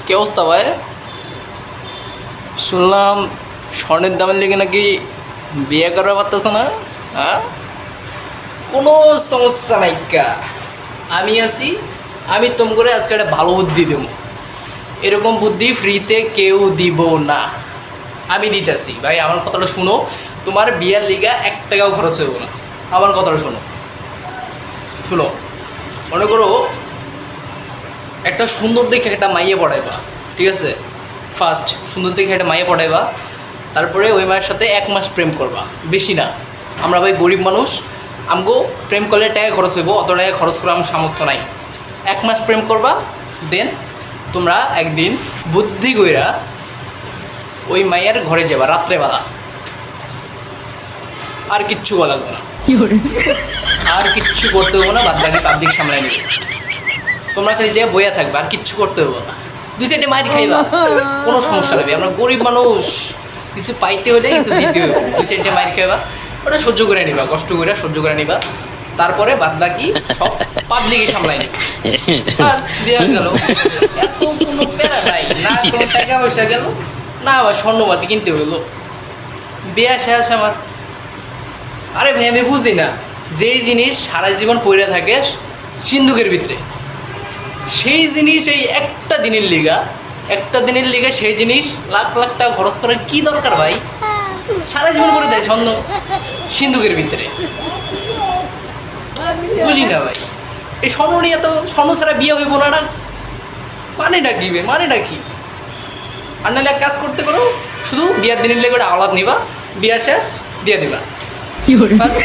কি অবস্থা ভাই? শুনলাম স্বর্ণের দামের লেগে নাকি বিয়ে করা পারতেছ না? হ্যাঁ, কোনো সমস্যা নাই কা, আমি আছি। আমি তোম করে আজকে একটা ভালো বুদ্ধি দেবো। এরকম বুদ্ধি ফ্রিতে কেউ দিব না, আমি দিতেছি ভাই। আমার কথাটা শুনো, তোমার বিয়ের লিগা 1 টাকাও খরচ হইব না। আমার কথাটা শোনো শুনো মনে করো একটা সুন্দর দেখে একটা মাইয়ে পড়াইবা, ঠিক আছে? ফার্স্ট সুন্দর দেখে একটা মাইয়ে পড়াইবা, তারপরে ওই মায়ের সাথে 1 মাস প্রেম করবা, বেশি না। আমরা ভাই গরিব মানুষ, আমগো প্রেম করলে টাকা খরচ হইব, অত টাকা খরচ করা আমার সামর্থ্য নাই। 1 মাস প্রেম করবা, দেন তোমরা একদিন বুদ্ধি কইরা ওই মাইয়ার ঘরে যাবা রাত্রেবেলা। আর কিচ্ছু বলা লাগবে না, আর কিচ্ছু করতে হবো না, বাদ বাকি পাবলিক সামলাই নেবে। তোমরা খালি যে বইয়া থাকবে, আর কিচ্ছু করতে হবো না। 2-4টে মাইর খাইবা, কোনো সমস্যা নেই। আমরা গরিব মানুষ, কিছু পাইতে হলে কিছু দিতে হবে। 2-4টে মাইর খাইবা, ওটা সহ্য করে নিবা, কষ্ট করে সহ্য করে নিবা। তারপরে বাদ বাকি সব পাবলিকই সামলাই নেবে। বাস দেওয়া গেল, এত কোনো প্যারা নাই। না কোনো টাকা পয়সা গেল, না আবার স্বর্ণপাতি কিনতে হইলো, বিয়া শেষ আমার। আরে ভাই আমি বুঝি না, যেই জিনিস সারা জীবন পড়ে থাকে সিন্ধুকের ভিতরে, সেই জিনিস এই একটা দিনের লিগা সেই জিনিস লাখ লাখ টাকা খরচ করার কি দরকার ভাই? সারা জীবন করে দেয় স্বর্ণ সিন্ধুকের ভিতরে। বুঝি না ভাই, এই স্বর্ণ নিয়ে তো, স্বর্ণ ছাড়া বিয়ে হইব না, না মানেটা কি বে, মানেটা কি? আর নাহলে এক কাজ করতে করো, শুধু বিয়ার দিনের লেগে আওলাদ নিবা, বিয়া শেষ দিয়ে দিবা। বাস।